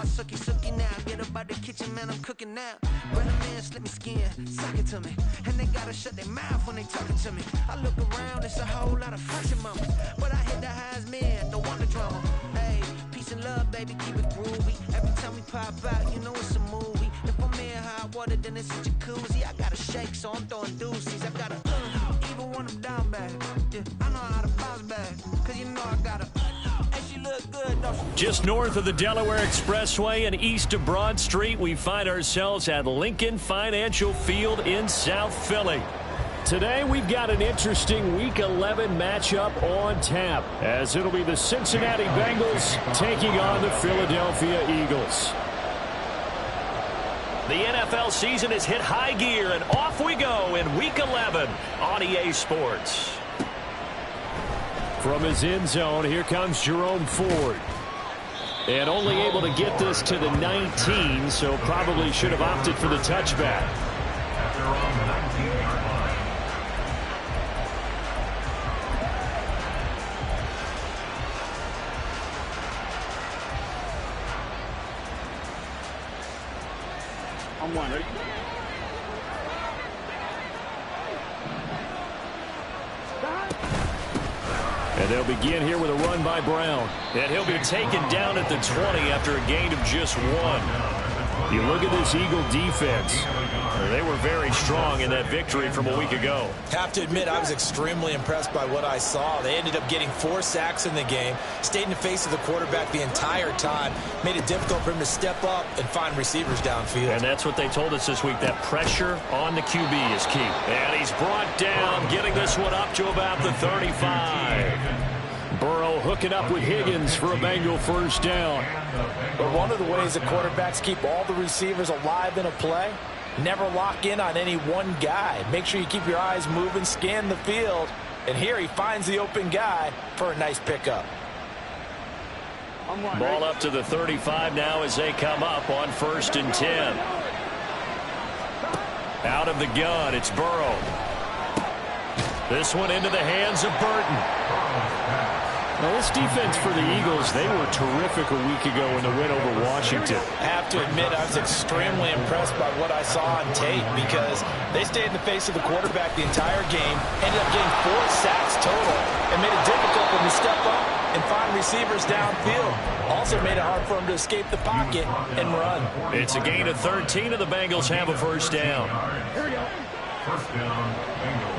Sucky, sucky now. Get up out the kitchen, man, I'm cooking now. Run a man, slip me skin, suck it to me. And they gotta shut their mouth when they talking to me. I look around, it's a whole lot of fussing mamas. But I hit the highs, man, no wonder drama. Hey, peace and love, baby, keep it groovy. Every time we pop out, you know it's a movie. If I'm in hot water, then it's a jacuzzi. I gotta shake, so I'm throwing deuces. I gotta, even when I'm down bad. Yeah, I know how to bounce back, cause you know I gotta. And she look good, though. Just north of the Delaware Expressway and east of Broad Street, we find ourselves at Lincoln Financial Field in South Philly. Today, we've got an interesting Week 11 matchup on tap, as it'll be the Cincinnati Bengals taking on the Philadelphia Eagles. The NFL season has hit high gear, and off we go in Week 11 on EA Sports. From his end zone, here comes Jerome Ford. And only able to get this to the 19, so probably should have opted for the touchback. I'm one. And they'll begin here with a run by Brown. And he'll be taken down at the 20 after a gain of just 1. You look at this Eagle defense. They were very strong in that victory from a week ago. Have to admit, I was extremely impressed by what I saw. They ended up getting 4 sacks in the game, stayed in the face of the quarterback the entire time, made it difficult for him to step up and find receivers downfield. And that's what they told us this week, that pressure on the QB is key. And he's brought down, getting this one up to about the 35. Burrow hooking up with Higgins for a Bengal first down. But one of the ways that quarterbacks keep all the receivers alive in a play, never lock in on any one guy. Make sure you keep your eyes moving, scan the field. And here he finds the open guy for a nice pickup. Ball up to the 35 now as they come up on 1st and 10. Out of the gun, it's Burrow. This one into the hands of Burton. Now, this defense for the Eagles, they were terrific a week ago in the win over Washington. I have to admit, I was extremely impressed by what I saw on tape because they stayed in the face of the quarterback the entire game, ended up getting 4 sacks total, and made it difficult for him to step up and find receivers downfield. Also made it hard for him to escape the pocket and run. It's a gain of 13, and the Bengals have a first down. Here we go. First down, Bengals.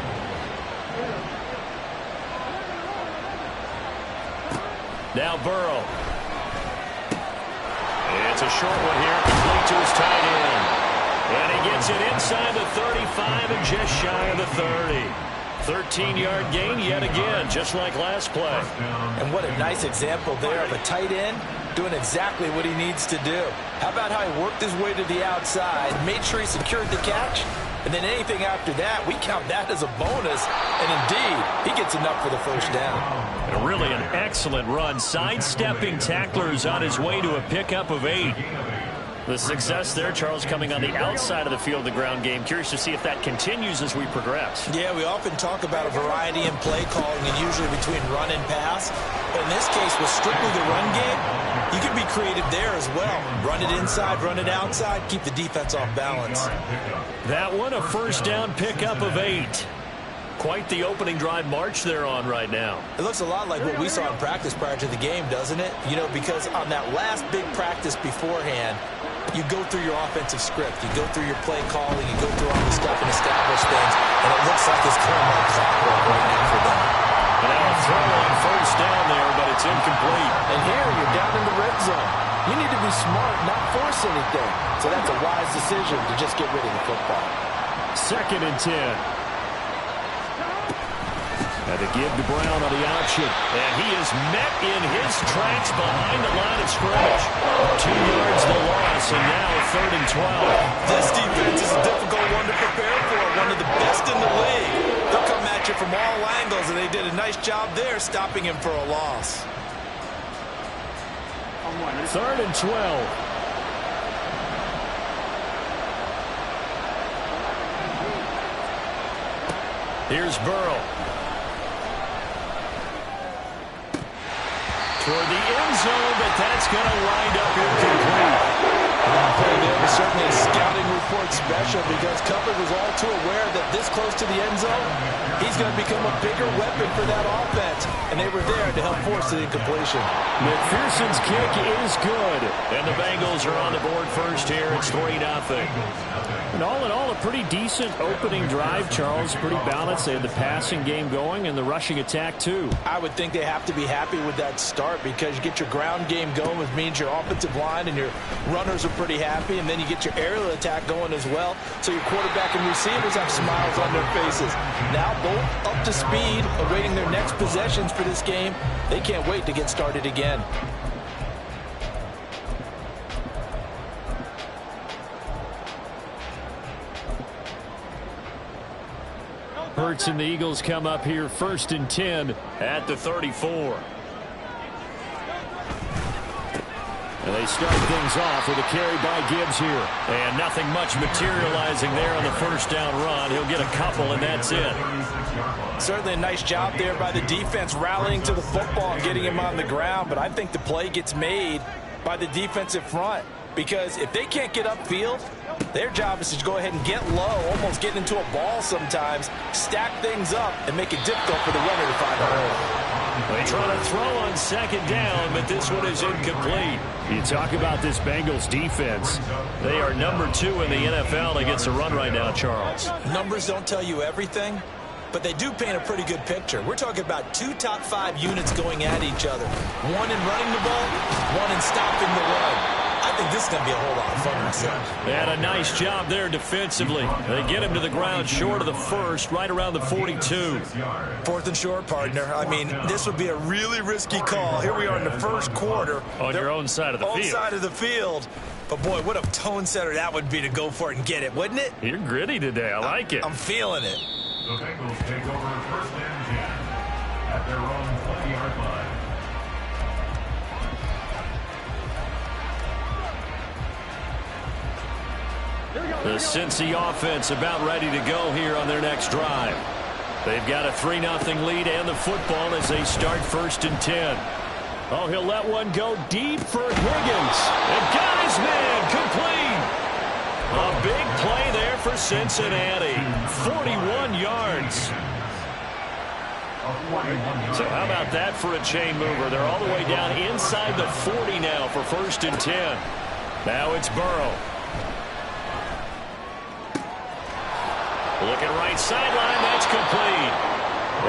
Now Burrow. It's a short one here, complete to his tight end. And he gets it inside the 35 and just shy of the 30. 13-yard gain yet again, just like last play. And what a nice example there of a tight end doing exactly what he needs to do. How about how he worked his way to the outside, made sure he secured the catch, and then anything after that, we count that as a bonus. And indeed, he gets enough for the first down. And really an excellent run, sidestepping tacklers on his way to a pickup of 8. The success there, Charles, coming on the outside of the field, the ground game. Curious to see if that continues as we progress. Yeah, we often talk about a variety in play calling and usually between run and pass. But in this case, with strictly the run game, you can be creative there as well. Run it inside, run it outside, keep the defense off balance. That one, a first down pickup of 8. Quite the opening drive march they're on right now. It looks a lot like what we saw in practice prior to the game, doesn't it? You know, because on that last big practice beforehand, you go through your offensive script. You go through your play calling. You go through all the stuff and establish things. And it looks like it's going like clockwork right now for them. And now a throw on first down there, but it's incomplete. And here you're down in the red zone. You need to be smart, not force anything. So that's a wise decision to just get rid of the football. 2nd and 10. And to give to Brown on the option. And he is met in his tracks behind the line of scrimmage. 2 yards the loss, and now 3rd and 12. This defense is a difficult one to prepare for, one of the best in the league. They'll come at you from all angles, and they did a nice job there stopping him for a loss. 3rd and 12. Here's Burrow. Toward the end zone, but that's going to wind up incomplete. special because coverage was all too aware that this close to the end zone, he's going to become a bigger weapon for that offense. And they were there to help force the incompletion. McPherson's kick is good. And the Bengals are on the board first here. It's 3-0. And all in all, a pretty decent opening drive, Charles. Pretty balanced. They had the passing game going and the rushing attack, too. I would think they have to be happy with that start because you get your ground game going, which means your offensive line and your runners are pretty happy, and then you get your aerial attack going as well. So your quarterback and receivers have smiles on their faces. Now both up to speed, awaiting their next possessions for this game. They can't wait to get started again. Hurts and the Eagles come up here 1st and 10 at the 34. And they start things off with a carry by Gibbs here. And nothing much materializing there on the first down run. He'll get a couple, and that's it. Certainly a nice job there by the defense rallying to the football and getting him on the ground. But I think the play gets made by the defensive front. Because if they can't get upfield, their job is to go ahead and get low, almost get into a ball sometimes, stack things up, and make it difficult for the runner to find a hole. They try to throw on 2nd down, but this one is incomplete. You talk about this Bengals defense. They are number 2 in the NFL against the run right now, Charles. Numbers don't tell you everything, but they do paint a pretty good picture. We're talking about 2 top 5 units going at each other. One in running the ball, one in stopping the run. I think this is going to be a whole lot of fun myself. They had a nice job there defensively. They get him to the ground short of the first, right around the 42. 4th and short, partner. I mean, this would be a really risky call. Here we are in the first quarter. On your own side of the field. Own side of the field. But, boy, what a tone setter that would be to go for it and get it, wouldn't it? You're gritty today. I like it. I'm feeling it. The Bengals take over 1st and 10 at their own 20-yard line. The Cincy offense about ready to go here on their next drive. They've got a 3-0 lead and the football as they start 1st and 10. Oh, he'll let one go deep for Higgins. And got his man complete. A big play there for Cincinnati. 41 yards. So how about that for a chain mover? They're all the way down inside the 40 now for 1st and 10. Now it's Burrow. Looking right sideline, that's complete.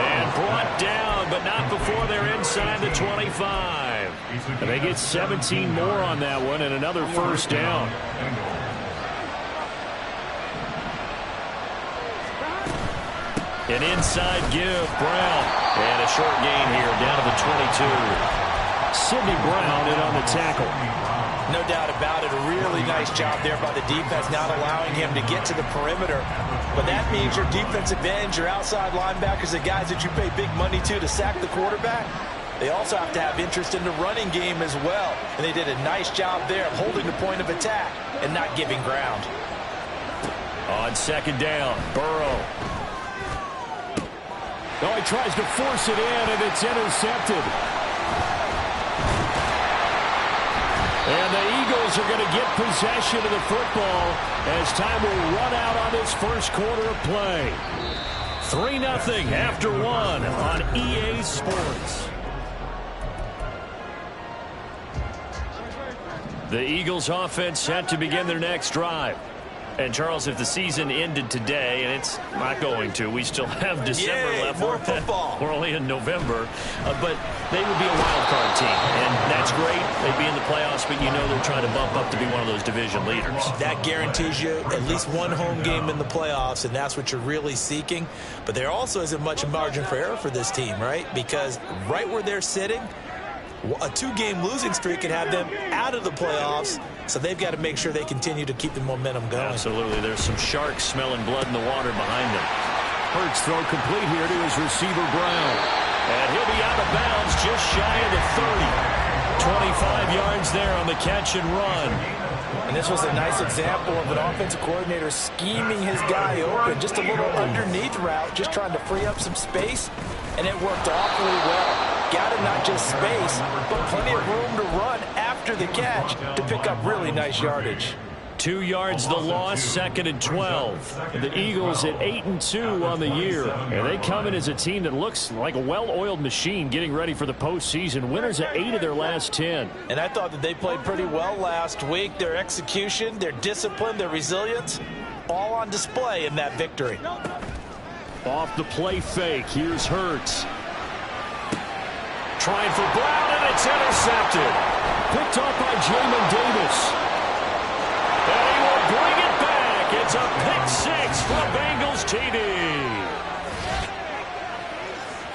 And brought down, but not before they're inside the 25. And they get 17 more on that one and another 1st down. An inside give, Brown. And a short gain here, down to the 22. Sidney Brown in on the tackle. No doubt about it. A really nice job there by the defense, not allowing him to get to the perimeter. But that means your defensive ends, your outside linebackers, the guys that you pay big money to sack the quarterback, they also have to have interest in the running game as well. And they did a nice job there of holding the point of attack and not giving ground. On 2nd down, Burrow. Oh, he tries to force it in, and it's intercepted. And the Eagles are going to get possession of the football as time will run out on this first quarter of play. 3-0 after 1 on EA Sports. The Eagles offense set to begin their next drive. And, Charles, if the season ended today, and it's not going to, we still have December left. More football. We're only in November. But they would be a wild card team, and that's great. They'd be in the playoffs, but you know they're trying to bump up to be one of those division leaders. That guarantees you at least one home game in the playoffs, and that's what you're really seeking. But there also isn't much margin for error for this team, right? Because right where they're sitting, a 2-game losing streak can have them out of the playoffs, so they've got to make sure they continue to keep the momentum going. Absolutely. There's some sharks smelling blood in the water behind them. Hurts throw complete here to his receiver, Brown. And he'll be out of bounds just shy of the 30. 25 yards there on the catch and run. And this was a nice example of an offensive coordinator scheming his guy open. Just a little underneath route, just trying to free up some space, and it worked awfully well. Got him not just space, but plenty of room to run after the catch to pick up really nice yardage. 2 yards the loss, 2nd and 12. And the Eagles at 8-2 on the year. And they come in as a team that looks like a well-oiled machine getting ready for the postseason. Winners at 8 of their last 10. And I thought that they played pretty well last week. Their execution, their discipline, their resilience, all on display in that victory. Off the play fake, here's Hurts. Trying for Brown, and it's intercepted. Picked off by Jamin Davis. And he will bring it back. It's a pick six for the Bengals TD.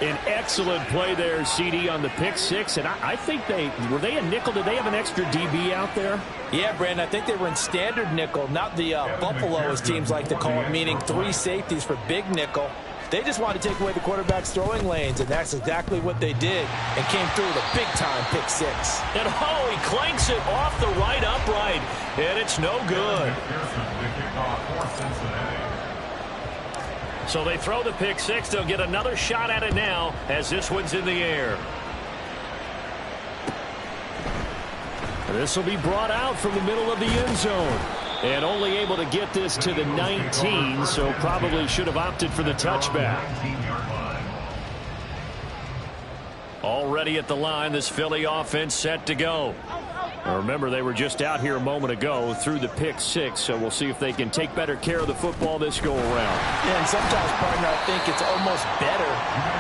An excellent play there, CD, on the pick six. And I think were they a nickel? Did they have an extra DB out there? Yeah, Brandon, I think they were in standard nickel, not the Buffalo, as teams like to call it, meaning 3 safeties for big nickel. They just wanted to take away the quarterback's throwing lanes, and that's exactly what they did, and came through with a big-time pick six. And he clanks it off the right upright, and it's no good. So they throw the pick six. They'll get another shot at it now as this one's in the air. This will be brought out from the middle of the end zone. And only able to get this to the 19, so probably should have opted for the touchback. Already at the line, this Philly offense set to go. Now remember, they were just out here a moment ago through the pick six, so we'll see if they can take better care of the football this go around. Yeah, and sometimes, partner, I think it's almost better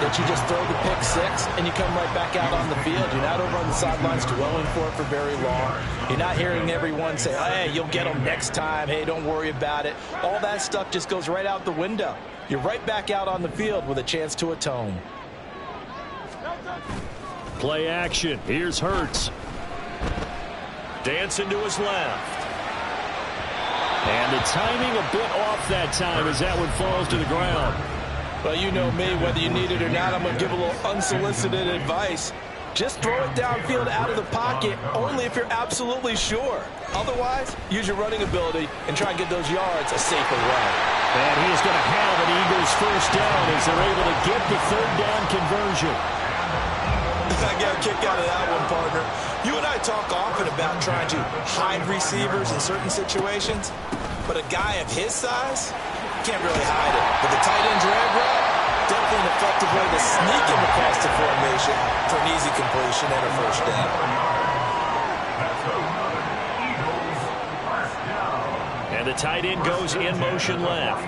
that you just throw the pick six and you come right back out on the field. You're not over on the sidelines dwelling for it for very long. You're not hearing everyone say, hey, you'll get them next time. Hey, don't worry about it. All that stuff just goes right out the window. You're right back out on the field with a chance to atone. Play action. Here's Hurts. Dancing to his left. And the timing a bit off that time as that one falls to the ground. Well, you know me, whether you need it or not, I'm going to give a little unsolicited advice. Just throw it downfield out of the pocket only if you're absolutely sure. Otherwise, use your running ability and try and get those yards a safer way. And he is going to have an Eagles first down as they're able to get the third down conversion. I got a kick out of that one, partner. You and I talk often about trying to hide receivers in certain situations, but a guy of his size can't really hide it. But the tight end drag route, definitely an effective way to sneak him across the formation for an easy completion and a first down. And the tight end goes in motion left.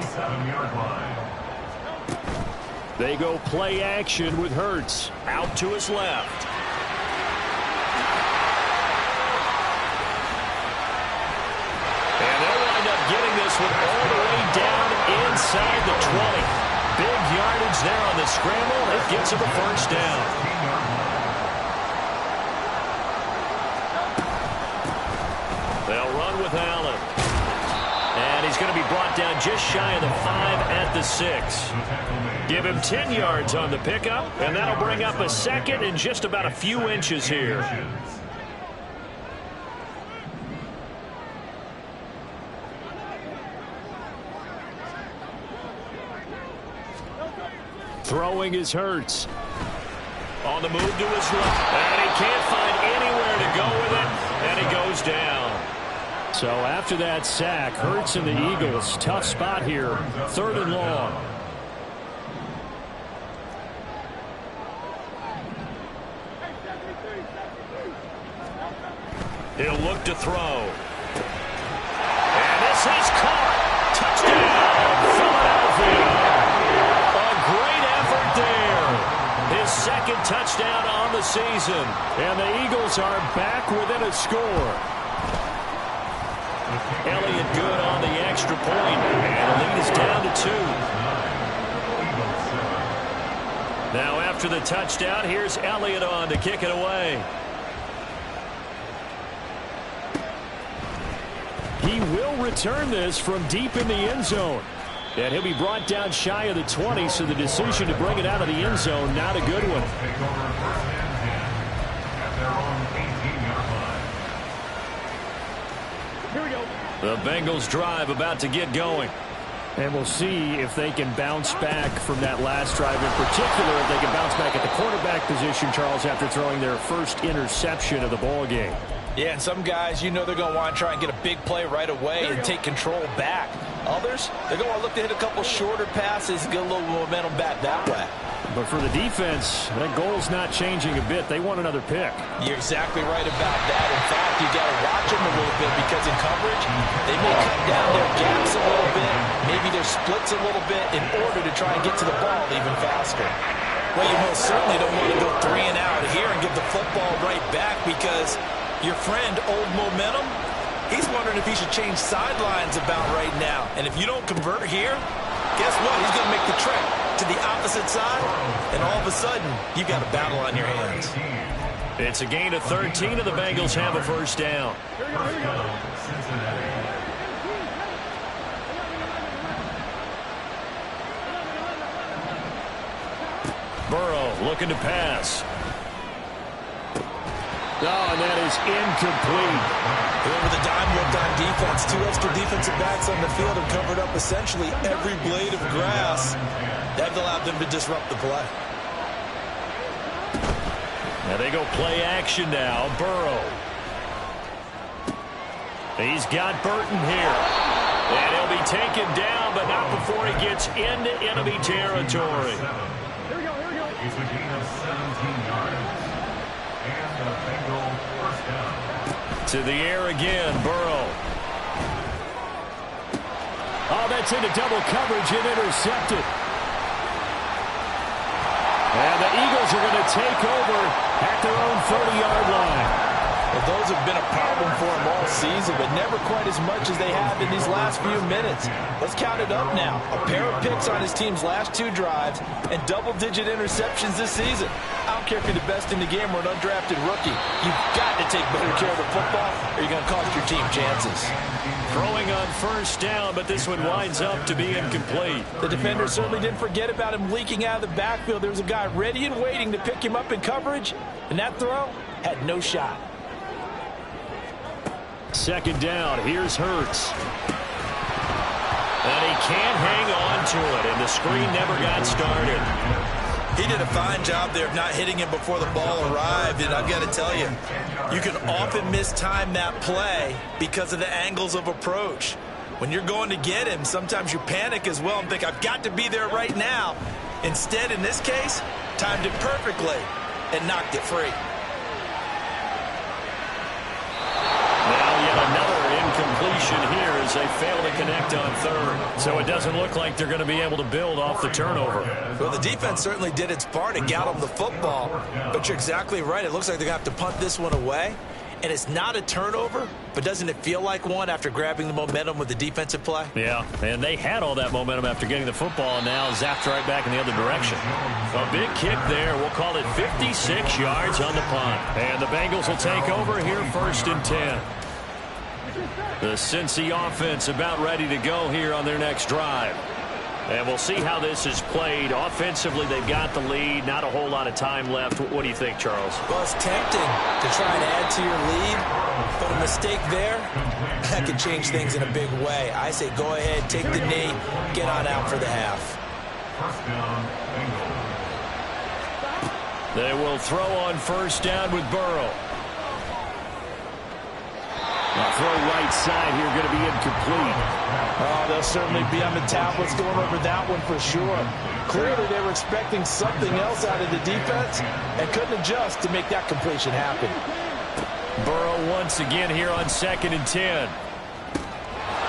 They go play action with Hurts out to his left. And they'll wind up getting this one all the way down inside the 20. Big yardage there on the scramble. It gets him a first down. They'll run with Allen. And he's going to be brought down just shy of the 5 at the 6. Give him 10 yards on the pickup, and that'll bring up a second and just about a few inches here. Throwing his Hurts. On the move to his left, and he can't find anywhere to go with it, and he goes down. So after that sack, Hurts and the Eagles, tough spot here, 3rd and long. He'll look to throw. And this is caught. Touchdown, Philadelphia. A great effort there. His 2nd touchdown on the season. And the Eagles are back within a score. Elliott good on the extra point. And the lead is down to 2. Now after the touchdown, here's Elliott on to kick it away. He will return this from deep in the end zone. And he'll be brought down shy of the 20, so the decision to bring it out of the end zone, not a good one. Here we go. The Bengals drive about to get going. And we'll see if they can bounce back from that last drive, in particular if they can bounce back at the quarterback position, Charles, after throwing their first interception of the ball game. Yeah, and some guys, they're going to want to try and get a big play right away and take control back. Others, they're going to look to hit a couple shorter passes and get a little momentum back that way. But for the defense, that goal's not changing a bit. They want another pick. You're exactly right about that. In fact, you got to watch them a little bit because in coverage, they may cut down their gaps a little bit, maybe their splits a little bit in order to try and get to the ball even faster. Well, you most certainly don't want to go 3 and out here and give the football right back because your friend, Old Momentum, he's wondering if he should change sidelines about right now. And if you don't convert here, guess what? He's going to make the trek to the opposite side, and all of a sudden, you got a battle on your hands. It's a gain of 13, and the Bengals have a first down. Burrow looking to pass. Oh, and that is incomplete. Whoever the dime looked on defense, 2 extra defensive backs on the field have covered up essentially every blade of grass. That allowed them to disrupt the play. Now they go play action now. Burrow. He's got Burton here. And he'll be taken down, but not before he gets into enemy territory. Here we go. It's a gain of 17 yards. And a Bengal first down. To the air again, Burrow. Oh, that's into double coverage and intercepted. And the Eagles are going to take over at their own 30-yard line. Well, those have been a problem for him all season, but never quite as much as they have in these last few minutes. Let's count it up now. A pair of picks on his team's last 2 drives and double-digit interceptions this season. I don't care if you're the best in the game or an undrafted rookie. You've got to take better care of the football or you're going to cost your team chances. Throwing on first down, but this one winds up to be incomplete. The defender certainly didn't forget about him leaking out of the backfield. There was a guy ready and waiting to pick him up in coverage, and that throw had no shot. Second down, here's Hurts. And he can't hang on to it, and the screen never got started. He did a fine job there of not hitting him before the ball arrived, and I've got to tell you, you can often mistime that play because of the angles of approach. When you're going to get him, sometimes you panic as well and think, I've got to be there right now. Instead, in this case, timed it perfectly and knocked it free. Incompletion here as they fail to connect on third. So it doesn't look like they're going to be able to build off the turnover. Well, the defense certainly did its part and got them the football. But you're exactly right. It looks like they're going to have to punt this one away. And it's not a turnover, but doesn't it feel like one after grabbing the momentum with the defensive play? Yeah, and they had all that momentum after getting the football and now zapped right back in the other direction. A big kick there. We'll call it 56 yards on the punt. And the Bengals will take over here first and 10. The Cincy offense about ready to go here on their next drive. And we'll see how this is played. Offensively, they've got the lead. Not a whole lot of time left. What do you think, Charles? Well, it's tempting to try and add to your lead, but a mistake there, that could change things in a big way. I say go ahead, take the knee, get on out for the half. First down, Bengals. They will throw on first down with Burrow. Throw right side here going to be incomplete. Oh, they'll certainly be on the tablets going over that one for sure. Clearly they were expecting something else out of the defense and couldn't adjust to make that completion happen. Burrow once again here on 2nd and 10.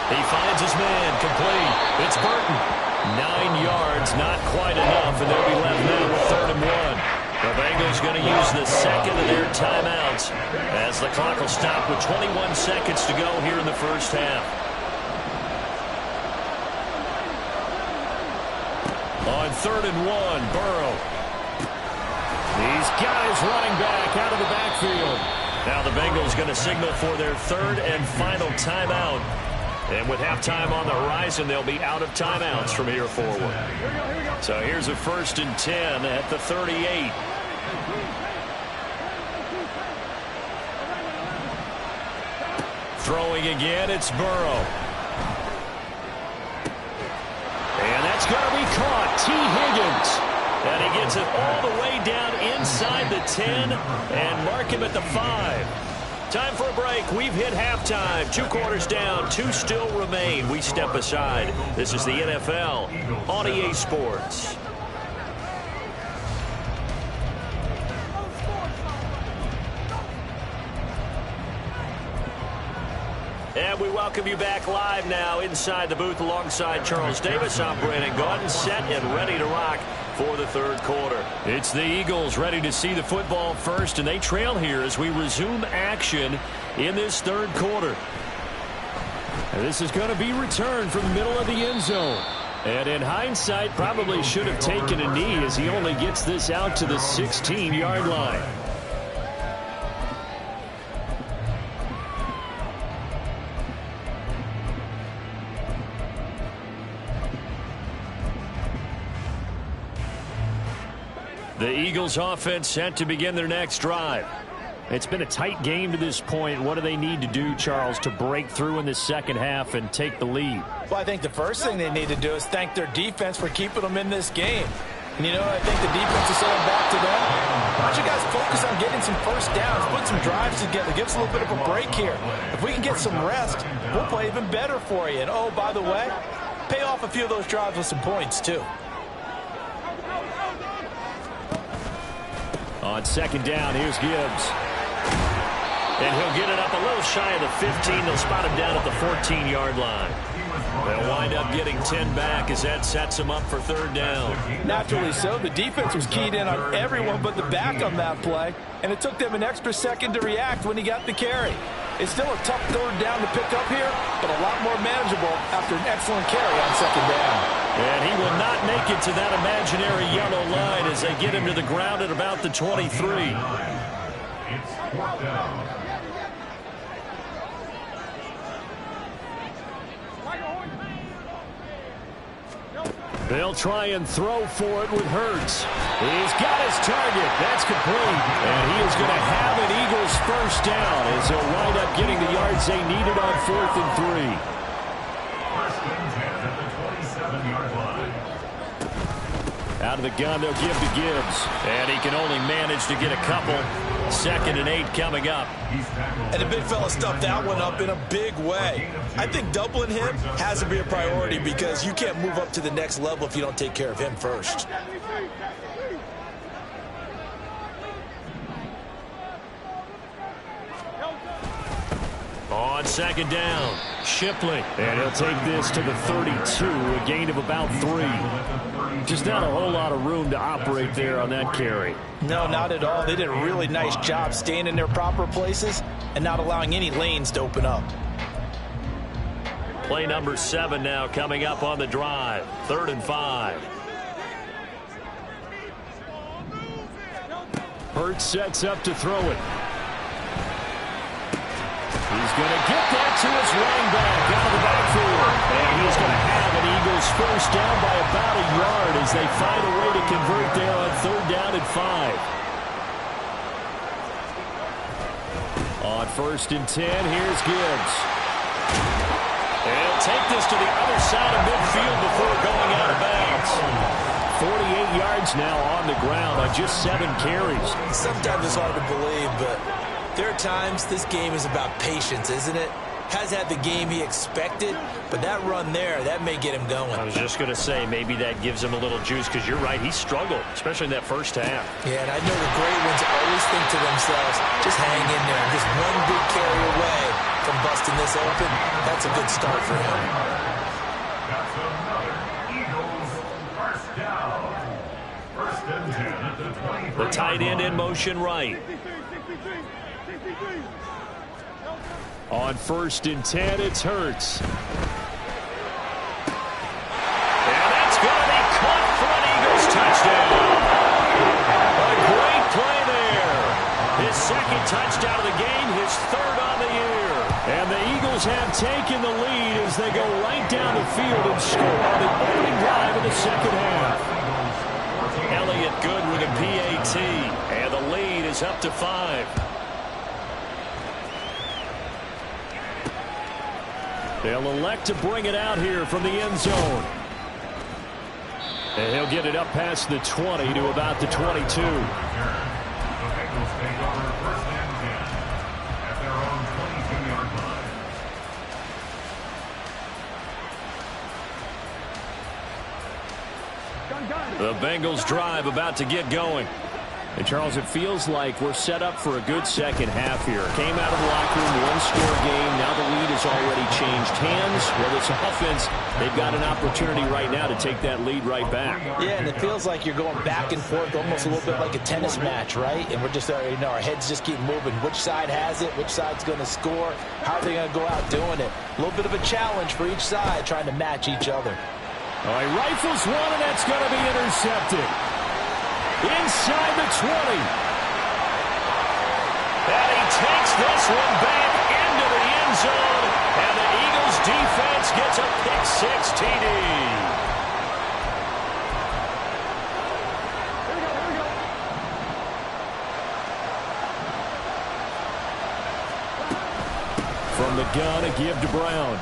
He finds his man, complete. It's Burton. 9 yards, not quite enough, and they'll be left now with 3rd and 1. The Bengals going to use the second of their timeouts as the clock will stop with 21 seconds to go here in the first half. On 3rd and 1, Burrow. He's got his running back out of the backfield. Now the Bengals going to signal for their 3rd and final timeout. And with halftime on the horizon, they'll be out of timeouts from here forward. So here's a 1st and 10 at the 38. Throwing again, it's Burrow. And that's going to be caught. T. Higgins. And he gets it all the way down inside the 10 and mark him at the 5. Time for a break. We've hit halftime. 2 quarters down. 2 still remain. We step aside. This is the NFL on EA Sports. And we welcome you back live now inside the booth alongside Charles Davis. I'm Brandon Gaudin, set and ready to rock for the third quarter. It's the Eagles ready to see the football first, and they trail here as we resume action in this third quarter. And this is going to be returned from the middle of the end zone. And in hindsight, probably should have taken a knee as he only gets this out to the 16-yard line. The Eagles offense set to begin their next drive. It's been a tight game to this point. What do they need to do, Charles, to break through in the second half and take the lead? Well, I think the first thing they need to do is thank their defense for keeping them in this game. And you know, I think the defense is saying back to them, why don't you guys focus on getting some first downs, put some drives together, give us a little bit of a break here. If we can get some rest, we'll play even better for you. And, oh, by the way, pay off a few of those drives with some points, too. On second down, here's Gibbs. And he'll get it up a little shy of the 15. They'll spot him down at the 14-yard line. They'll wind up getting 10 back as that sets them up for third down. Naturally so. The defense was keyed in on everyone but the back on that play, and it took them an extra second to react when he got the carry. It's still a tough third down to pick up here, but a lot more manageable after an excellent carry on second down. And he will not make it to that imaginary yellow line as they get him to the ground at about the 23. It's fourth down. They'll try and throw for it with Hurts. He's got his target. That's complete. And he is going to have an Eagles first down as they'll wind up getting the yards they needed on 4th and 3. First and 10 at the 27-yard line. Out of the gun, they'll give to Gibbs. And he can only manage to get a couple. 2nd and 8 coming up. And the big fella stuffed that one up in a big way. I think doubling him has to be a priority because you can't move up to the next level if you don't take care of him first. On second down, Shipley. And he'll take this to the 32, a gain of about 3. Just not a whole lot of room to operate there on that carry. No, not at all. They did a really nice job staying in their proper places and not allowing any lanes to open up. Play number 7 now coming up on the drive. 3rd and 5. Hurts sets up to throw it. He's going to get that to his running back out of the backfield. And he's going to have an Eagles first down by about a yard as they find a way to convert there on 3rd down and 5. On 1st and 10, here's Gibbs. And he'll take this to the other side of midfield before going out of bounds. 48 yards now on the ground on just 7 carries. Sometimes it's hard to believe, but there are times this game is about patience, isn't it? Has had the game he expected, but that run there, that may get him going. I was just going to say, maybe that gives him a little juice because you're right, he struggled, especially in that first half. Yeah, and I know the great ones always think to themselves, just hang in there. Just one big carry away from busting this open. That's a good start for him. That's another Eagles first down. First and 10 at the 23. The tight end in motion right. On 1st and 10, it's Hurts. And that's going to be caught for an Eagles touchdown. A great play there. His 2nd touchdown of the game, his 3rd on the year. And the Eagles have taken the lead as they go right down the field and score on the opening drive of the second half. Elliott good with a PAT, and the lead is up to 5. They'll elect to bring it out here from the end zone. And he'll get it up past the 20 to about the 22. The Bengals take over first and 10 at their own The Bengals drive about to get going. And, Charles, it feels like we're set up for a good second half here. Came out of the locker room, one-score game. Now the lead has already changed hands. Well, it's offense. They've got an opportunity right now to take that lead right back. Yeah, and it feels like you're going back and forth, almost a little bit like a tennis match, right? And we're just, our heads just keep moving. Which side has it? Which side's going to score? How are they going to go out doing it? A little bit of a challenge for each side, trying to match each other. All right, rifles one, and that's going to be intercepted. Inside the 20. And he takes this one back into the end zone. And the Eagles defense gets a pick-six TD. From the gun, a give to Brown.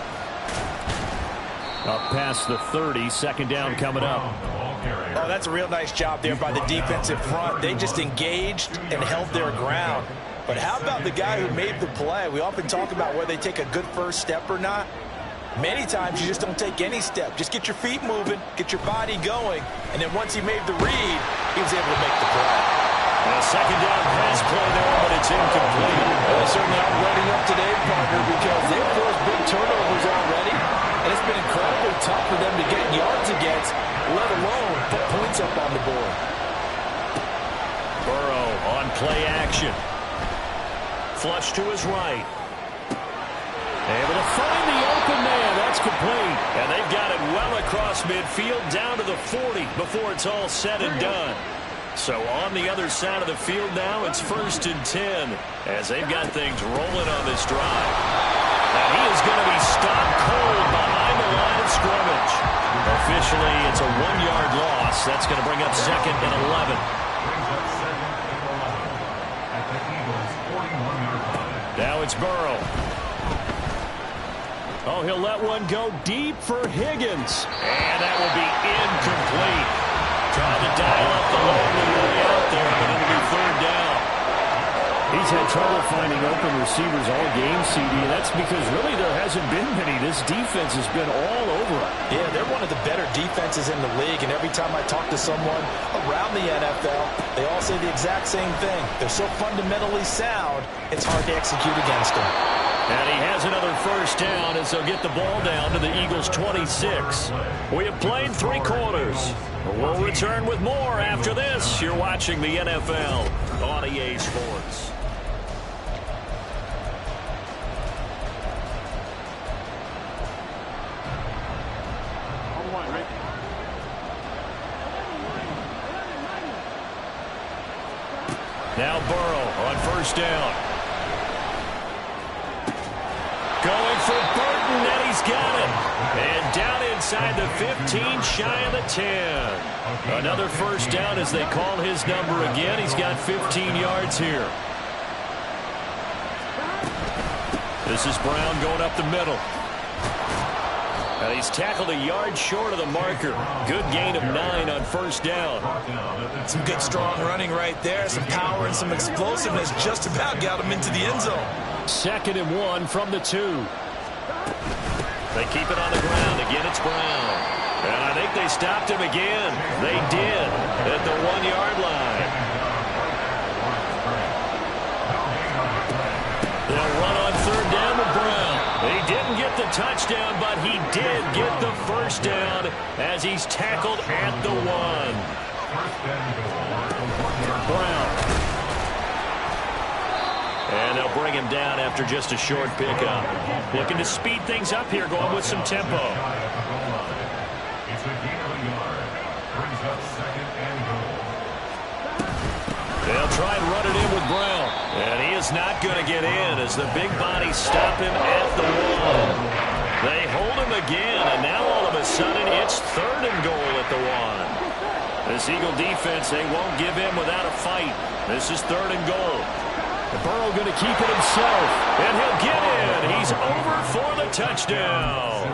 Up past the 30, second down coming up. Oh, that's a real nice job there by the defensive front. They just engaged and held their ground. But how about the guy who made the play? We often talk about whether they take a good first step or not. Many times you just don't take any step. Just get your feet moving, get your body going, and then once he made the read, he was able to make the play. A second down pass play there, but it's incomplete. They certainly aren't letting up today, partner, because they've forced big turnovers already, and it's been incredibly tough for them to get yards against, let alone put points up on the board. Burrow on play action. Flush to his right. Able to find the open man. That's complete. And they've got it well across midfield down to the 40 before it's all said and done. So on the other side of the field now, it's 1st and 10 as they've got things rolling on this drive. And he is going to be stopped cold behind the line of scrimmage. Officially, it's a 1-yard loss. That's going to bring up 2nd and 11. Now it's Burrow. Oh, he'll let one go deep for Higgins. And that will be incomplete. Trying to dial up the lonely way out there, but it'll be 3rd down. He's had trouble finding open receivers all game, CD, and that's because really there hasn't been many. This defense has been all over it. Yeah, they're one of the better defenses in the league, and every time I talk to someone around the NFL, they all say the exact same thing. They're so fundamentally sound, it's hard to execute against them. And he has another 1st down as they'll get the ball down to the Eagles' 26. We have played 3 quarters. We'll return with more after this. You're watching the NFL on EA Sports. Now Burrow on 1st down. Going for Burton, and he's got it. And down inside the 15, shy of the 10. Another 1st down as they call his number again. He's got 15 yards here. This is Brown going up the middle. And he's tackled a yard short of the marker. Good gain of 9 on 1st down. Some good strong running right there. Some power and some explosiveness just about got him into the end zone. 2nd and 1 from the 2. They keep it on the ground. Again, it's Brown. And I think they stopped him again. They did at the 1-yard line. They'll run on 3rd down with Brown. He didn't get the touchdown, but he did get the 1st down as he's tackled at the 1. Brown. And they'll bring him down after just a short pickup. Looking to speed things up here, going with some tempo. It's a gain of a yard. Brings up 2nd and goal. They'll try and run it in with Brown. And he is not going to get in as the big bodies stop him at the 1. They hold him again, and now all of a sudden it's 3rd and goal at the 1. This Eagle defense, they won't give in without a fight. This is 3rd and goal. Burrow going to keep it himself. And he'll get in. He's over for the touchdown.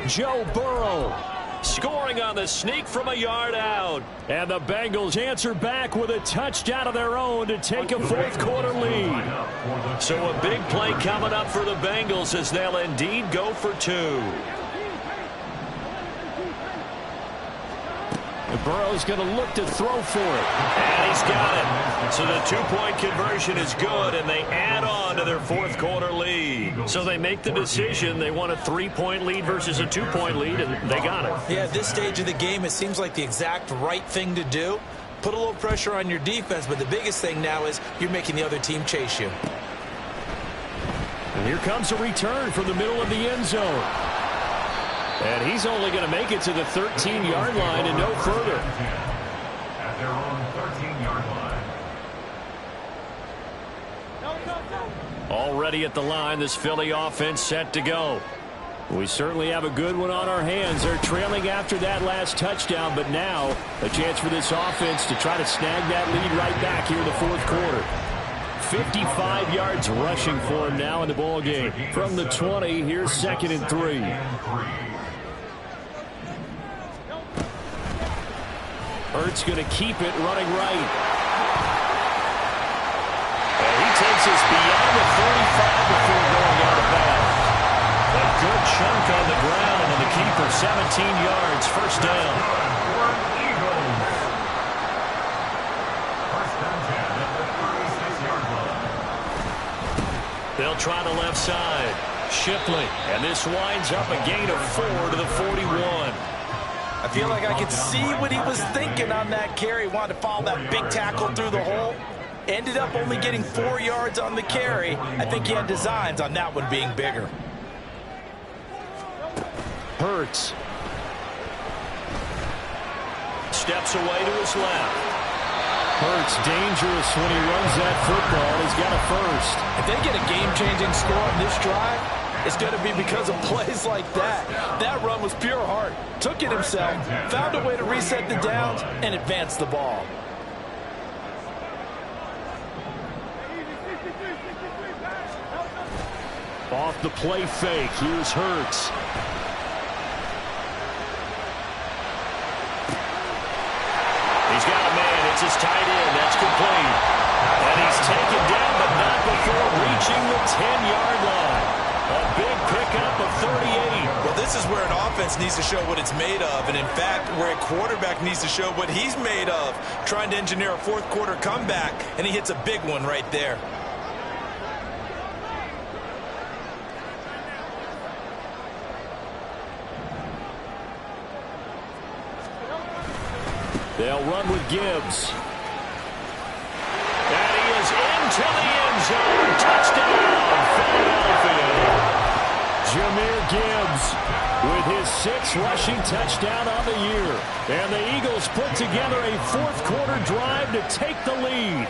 Joe Burrow scoring on the sneak from a yard out. And the Bengals answer back with a touchdown of their own to take a 4th quarter lead. So a big play coming up for the Bengals as they'll indeed go for 2. And Burrow's going to look to throw for it. And he's got it. So the two-point conversion is good, and they add on to their fourth-quarter lead. So they make the decision. They want a three-point lead versus a two-point lead, and they got it. Yeah, at this stage of the game, it seems like the exact right thing to do. Put a little pressure on your defense, but the biggest thing now is you're making the other team chase you. And here comes a return from the middle of the end zone. And he's only going to make it to the 13-yard line and no further. At their own 13-yard line. Already at the line, this Philly offense set to go. We certainly have a good one on our hands. They're trailing after that last touchdown, but now a chance for this offense to try to snag that lead right back here in the fourth quarter. 55 yards rushing for him now in the ball game. From the 20, here's 2nd and 3. Hurts going to keep it running right. And he takes us beyond the 35 before going out of bounds. A good chunk on the ground, and the keeper 17 yards, first down. They'll try the left side. Shipley, and this winds up a gain of 4 to the 41. I feel like I could see what he was thinking on that carry. Wanted to follow that big tackle through the hole. Ended up only getting 4 yards on the carry. I think he had designs on that one being bigger. Hurts. Steps away to his left. Hurts dangerous when he runs that football. He's got a first. If they get a game-changing score on this drive, it's going to be because of plays like that. That run was pure heart. Took it himself, found a way to reset the downs, and advance the ball. Off the play fake, here's Hurts. He's got a man. It's his tight end. That's complete. And he's taken down, but not before reaching the 10-yard line. A big pickup of 38. Well, this is where an offense needs to show what it's made of. And, in fact, where a quarterback needs to show what he's made of. Trying to engineer a fourth-quarter comeback, and he hits a big one right there. They'll run with Gibbs. And he is into the end zone. Touchdown, Philadelphia. Jahmyr Gibbs with his 6th rushing touchdown on the year. And the Eagles put together a fourth-quarter drive to take the lead.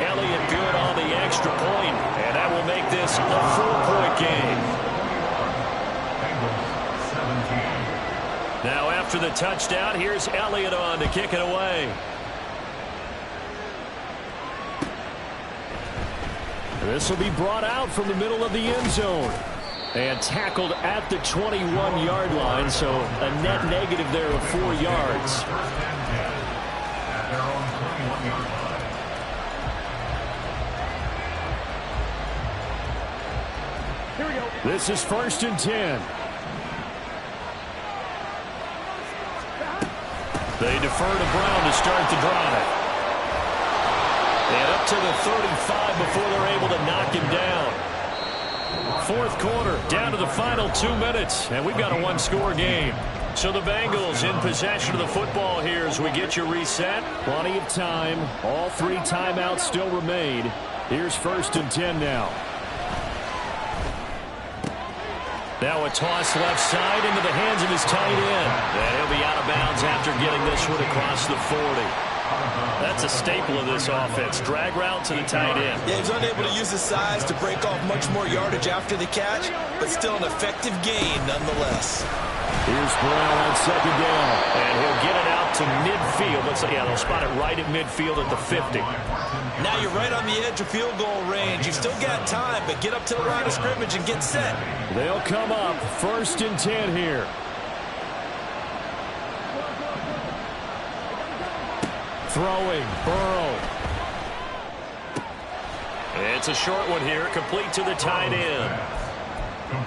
Elliott good on the extra point, and that will make this a 4-point game. Now after the touchdown, here's Elliott on to kick it away. This will be brought out from the middle of the end zone. And tackled at the 21-yard line, so a net negative there of 4 yards. This is 1st and 10. They defer to Brown to start the drive. And up to the 35 before they're able to knock him down. Fourth quarter, down to the final 2 minutes, and we've got a one-score game. So the Bengals in possession of the football here as we get you reset. Plenty of time. All 3 timeouts still remain. Here's 1st and 10 now. Now a toss left side into the hands of his tight end. And he'll be out of bounds after getting this one across the 40. That's a staple of this offense. Drag route to the tight end. Yeah, he's unable to use his size to break off much more yardage after the catch, but still an effective gain nonetheless. Here's Brown on 2nd down. And he'll get it out to midfield. They'll spot it right at midfield at the 50. Now you're right on the edge of field goal range. You've still got time, but get up to the line of scrimmage and get set. They'll come up 1st and 10 here. Throwing, Burrow. It's a short one here, complete to the tight end.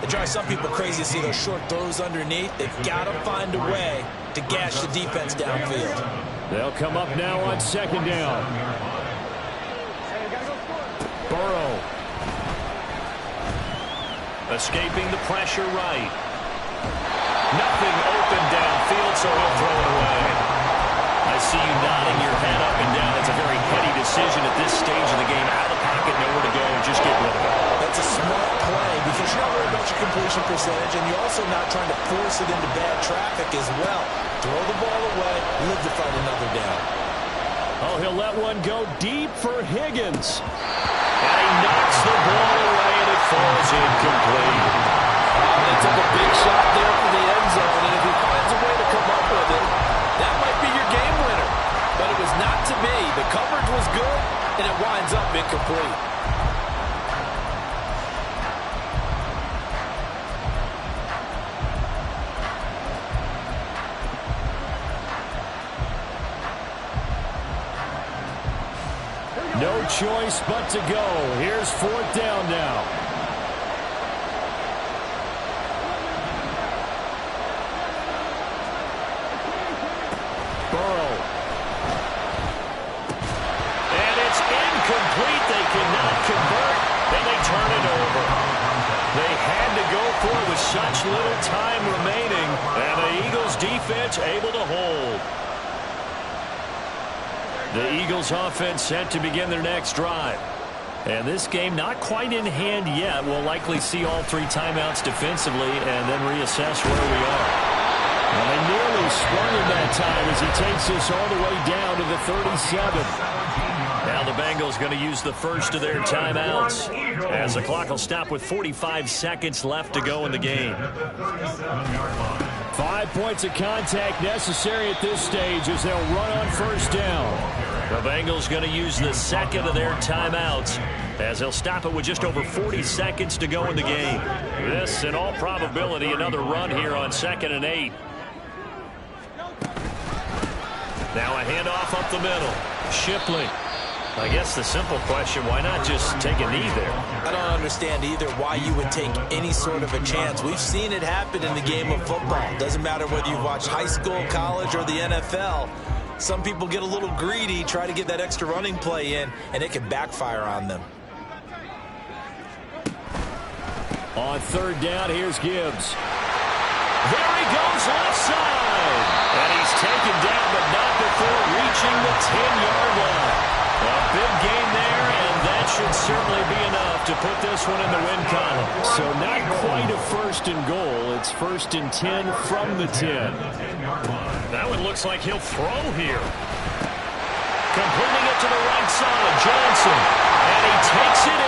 It drives some people crazy to see those short throws underneath. They've got to find a way to gash the defense downfield. They'll come up now on second down. Burrow. Escaping the pressure right. Nothing open downfield, so he'll throw it away. I see you nodding your head up and down. It's a very heady decision at this stage of the game. Out of the pocket, nowhere to go, and just get rid of it. That's a smart play because you're not worried about your completion percentage, and you're also not trying to force it into bad traffic as well. Throw the ball away, live to fight another down. Oh, he'll let one go deep for Higgins. And he knocks the ball away, and it falls incomplete. They took a big shot there for the end zone, and if he finds a way to come up with it, that might be your game winner. But it was not to be. The coverage was good, and it winds up incomplete. No choice but to go. Here's fourth down now. Burrow. And it's incomplete. They cannot convert, and they turn it over. They had to go for it with such little time remaining, and the Eagles defense able to hold. The Eagles offense set to begin their next drive. And this game not quite in hand yet. We'll likely see all three timeouts defensively and then reassess where we are. And they nearly swung him that time as he takes this all the way down to the 37. Now the Bengals going to use the first of their timeouts as the clock will stop with 45 seconds left to go in the game. 5 points of contact necessary at this stage as they'll run on first down. The Bengals going to use the second of their timeouts as they'll stop it with just over 40 seconds to go in the game. This, in all probability, another run here on 2nd and 8. Now a handoff up the middle. Shipley. I guess the simple question, why not just take a knee there? I don't understand either why you would take any sort of a chance. We've seen it happen in the game of football. Doesn't matter whether you've watched high school, college, or the NFL. Some people get a little greedy, try to get that extra running play in, and it can backfire on them. On third down, here's Gibbs. There he goes, left side. And he's taken down, but not before reaching the 10-yard line. A big gain there, and that should certainly be enough to put this one in the win column. So not quite a first and goal. It's 1st and 10 from the 10. That one looks like he'll throw here. Completing it to the right side, Johnson. And he takes it